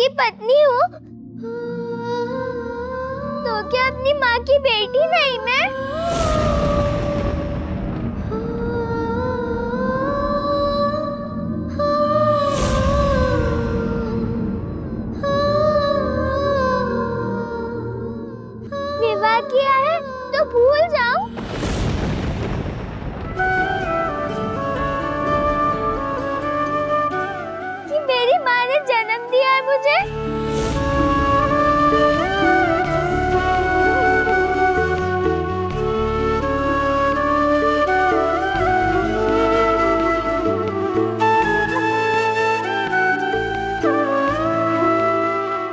की पत्नी हूँ, तो क्या अपनी माँ की बेटी नहीं मैं? विवाह किया है तो भूल जाऊं? कि मेरी माँ ने जन्म दिया है मुझे?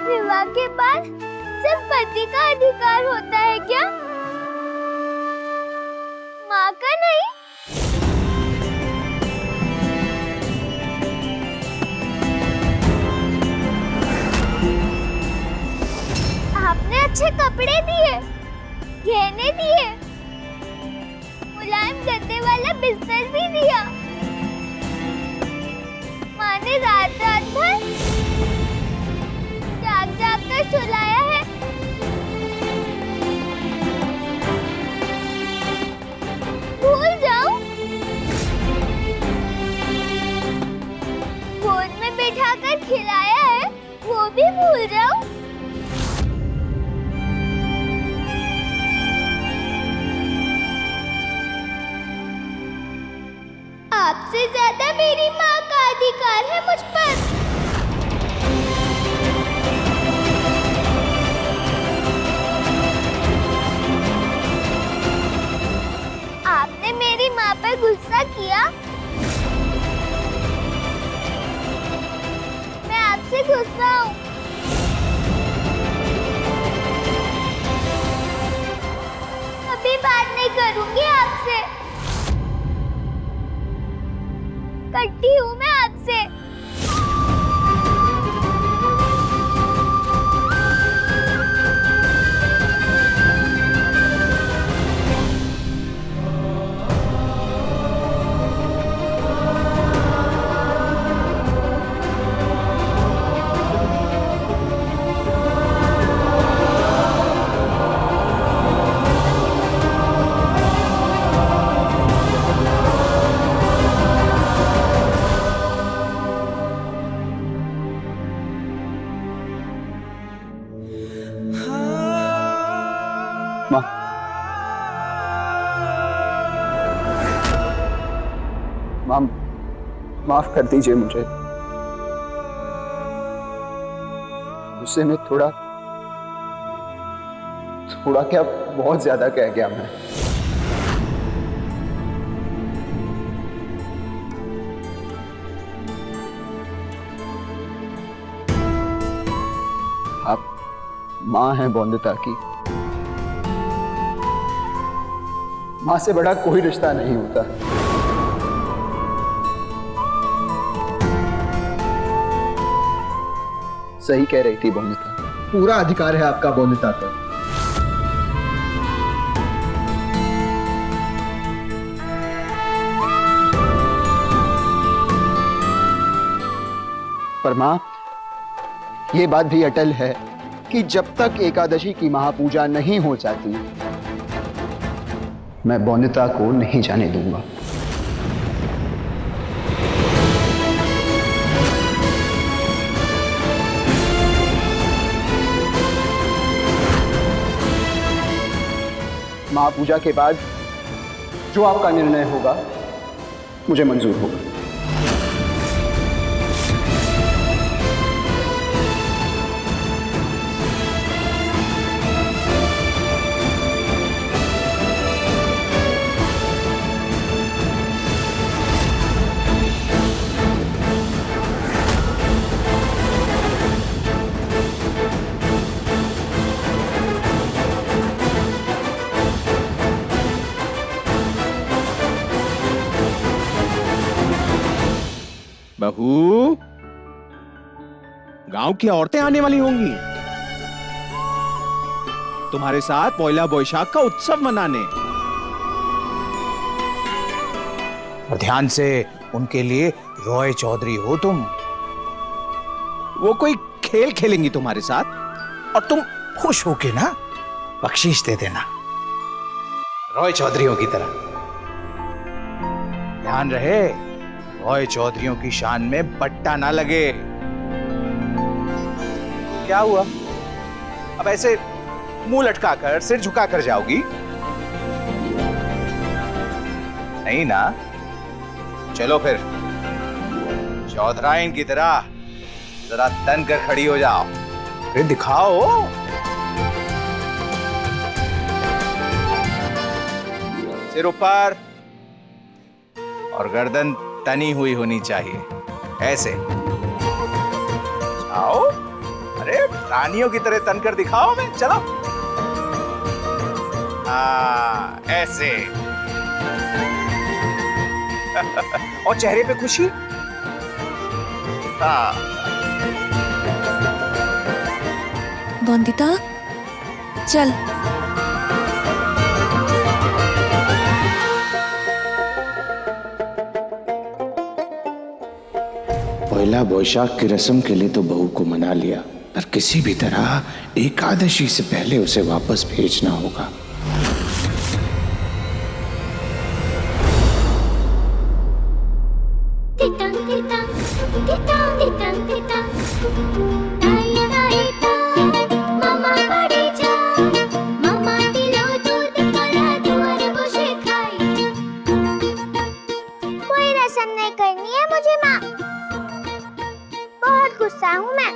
विवाह के बाद सिर्फ पति का अधिकार होता है क्या? माँ का नहीं? आपने अच्छे कपड़े दिए, गहने दिए, मुलायम गद्दे वाला बिस्तर भी दिया। माँ ने रात रात भर जाग जाग कर सुलाया है। भूल जाऊं? गोद में बिठाकर खिलाया है, वो भी भूल जाऊं? आपसे ज्यादा मेरी माँ का अधिकार है मुझ पर। आपने मेरी माँ पर गुस्सा किया, मैं आपसे गुस्सा हूँ। कभी बात नहीं करूंगी आपसे, कट्टी हूँ मैं आपसे। माँ, माँ माफ कर दीजिए मुझे। गुस्से में थोड़ा क्या बहुत ज्यादा कह गया मैं। आप माँ हैं बौंदिता की। माँ से बड़ा कोई रिश्ता नहीं होता। सही कह रही थी बौंदिता, पूरा अधिकार है आपका बौंदिता पर। पर माँ, ये बात भी अटल है कि जब तक एकादशी की महापूजा नहीं हो जाती, मैं बौंदिता को नहीं जाने दूंगा। महापूजा के बाद जो आपका निर्णय होगा मुझे मंजूर होगा। बहू, गांव की औरतें आने वाली होंगी तुम्हारे साथ पहला बोईशाख का उत्सव मनाने। और ध्यान से उनके लिए रॉय चौधरी हो तुम। वो कोई खेल खेलेंगी तुम्हारे साथ और तुम खुश होके ना बख्शीश दे देना, रॉय चौधरियों की तरह। ध्यान रहे, रॉय चौधरियों की शान में बट्टा ना लगे। क्या हुआ? अब ऐसे मुंह लटकाकर सिर झुकाकर जाओगी? नहीं ना? चलो फिर चौधराइन की तरह जरा तन कर खड़ी हो जाओ, फिर दिखाओ। सिर ऊपर और गर्दन तनी हुई होनी चाहिए, ऐसे। आओ, अरे रानियों की तरह तन कर दिखाओ। मैं चलो, हाँ ऐसे। और चेहरे पे खुशी। हाँ। वंदिता, चल। पहला बोईशाख की रस्म के लिए तो बहू को मना लिया, पर किसी भी तरह एकादशी से पहले उसे वापस भेजना होगा। कोई रसम नहीं करनी है मुझे माँ, बहुत गुस्सा हूँ मैं।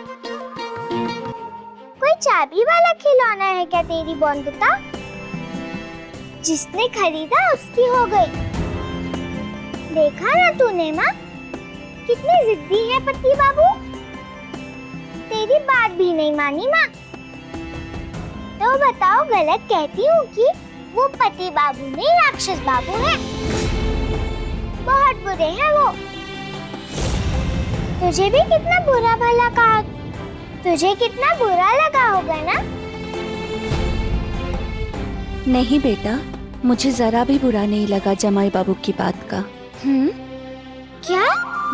कोई चाबी वाला खिलौना है क्या तेरी बंदुता? जिसने खरीदा उसकी हो गई। देखा ना तूने माँ, कितनी जिद्दी है पति बाबू। तेरी बात भी नहीं मानी माँ। तो बताओ, गलत कहती हूँ कि वो पति बाबू नहीं राक्षस बाबू है। बहुत बुरे हैं वो। तुझे भी कितना बुरा भला कहा, तुझे कितना बुरा लगा होगा ना? नहीं बेटा, मुझे जरा भी बुरा नहीं लगा जमाई बाबू की बात का। क्या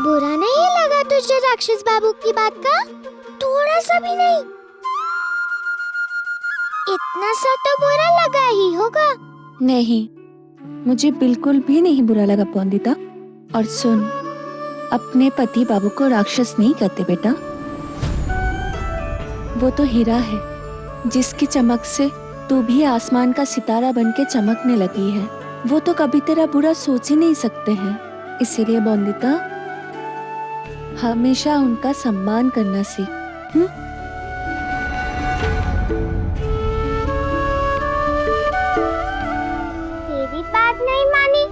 बुरा नहीं लगा तुझे राक्षस बाबू की बात का? थोड़ा सा भी नहीं? इतना सा तो बुरा लगा ही होगा। नहीं, मुझे बिल्कुल भी नहीं बुरा लगा वंदिता। और सुन, अपने पति बाबू को राक्षस नहीं कहते बेटा। वो तो हीरा है, जिसकी चमक से तू भी आसमान का सितारा बन के चमकने लगी है। वो तो कभी तेरा बुरा सोच ही नहीं सकते हैं। इसीलिए वंदिता, हमेशा उनका सम्मान करना सीख। तेरी बात नहीं मानी,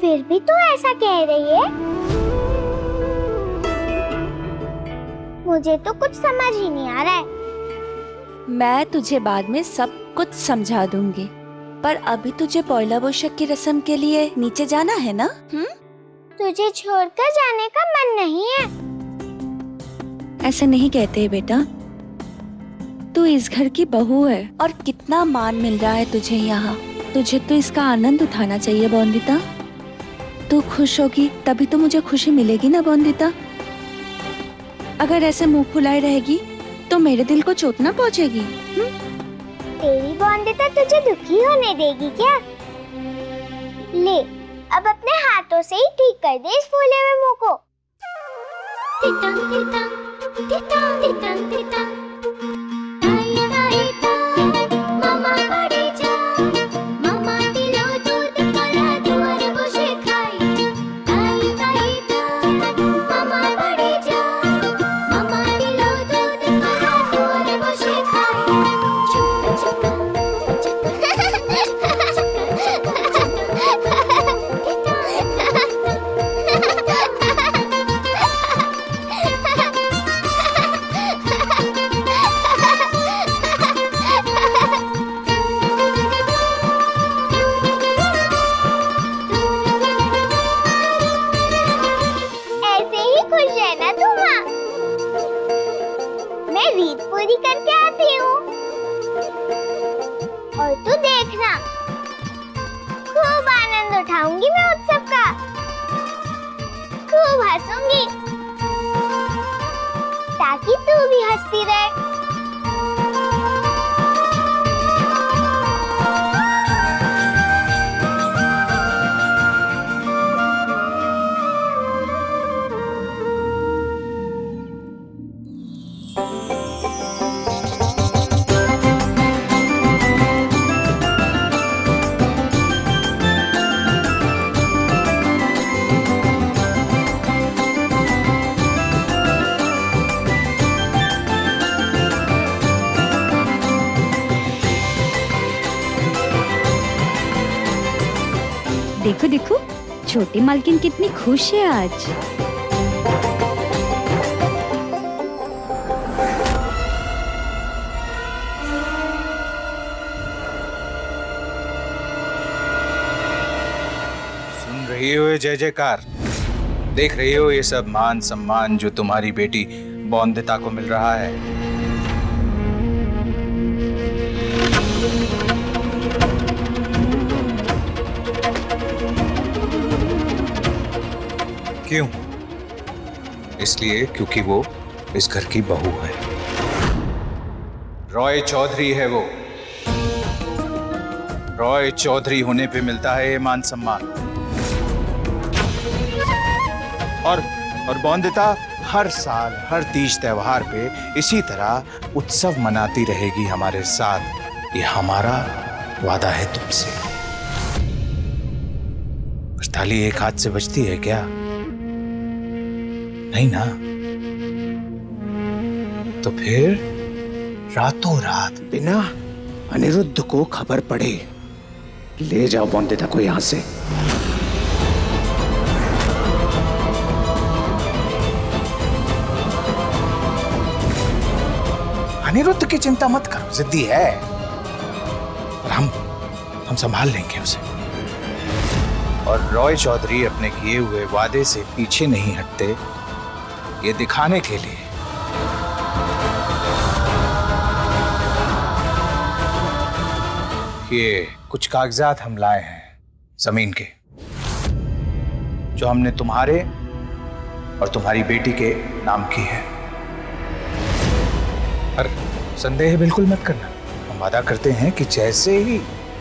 फिर भी तू ऐसा कह रही है? मुझे तो कुछ समझ ही नहीं आ रहा है। मैं तुझे बाद में सब कुछ समझा दूंगी, पर अभी तुझे पहला बोईशाख की रस्म के लिए नीचे जाना है ना? तुझे छोड़कर जाने का मन नहीं है। ऐसे नहीं कहते बेटा, तू इस घर की बहू है और कितना मान मिल रहा है तुझे यहाँ। तुझे तो इसका आनंद उठाना चाहिए वंदिता। तू खुश होगी तभी तो मुझे खुशी मिलेगी ना वंदिता। अगर ऐसे मुंह फुलाए रहेगी तो मेरे दिल को चोट ना पहुँचेगी। तेरी बंदिता तुझे दुखी होने देगी क्या? ले, अब अपने हाथों से ही ठीक कर दे इस फूले हुए मुंह को। तितंग तितंग तितंग तितंग तितंग ताई ताई ताई मामा पड़े जा, मामा दिलो दूध कला दुआर बसे खाई। ताई ताई ताई मामा पड़े जा, मामा दिलो दूध कला दुआर बसे खाई। चुप चुप रीत पूरी करके आती हूँ और तू देखना, खूब आनंद उठाऊंगी मैं उत्सव का, खूब हंसूंगी। ताकि तू भी हंसती रहे। देखो देखो, छोटी मालकिन कितनी खुश है आज। सुन रही हो ये जय जयकार? देख रही हो ये सब मान सम्मान जो तुम्हारी बेटी बौंदिता को मिल रहा है? क्यों? इसलिए क्योंकि वो इस घर की बहू है। रॉय चौधरी है वो। रॉय चौधरी होने पे मिलता है ये मान सम्मान। और बौंदिता हर साल हर तीज त्योहार पे इसी तरह उत्सव मनाती रहेगी हमारे साथ। ये हमारा वादा है तुमसे। ताली एक हाथ से बजती है क्या? नहीं ना? तो फिर रातों रात बिना अनिरुद्ध को खबर पड़े ले जाओ बौंदिता को यहां से। अनिरुद्ध की चिंता मत करो, जिद्दी है। और हम संभाल लेंगे उसे। और रॉय चौधरी अपने किए हुए वादे से पीछे नहीं हटते, ये दिखाने के लिए ये कुछ कागजात हम लाए हैं जमीन के, जो हमने तुम्हारे और तुम्हारी बेटी के नाम की है। पर संदेह बिल्कुल मत करना, हम वादा करते हैं कि जैसे ही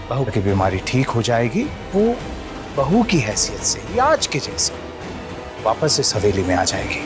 बहू की बीमारी ठीक हो जाएगी, वो बहू की हैसियत से ही आज के जैसे वापस इस हवेली में आ जाएगी।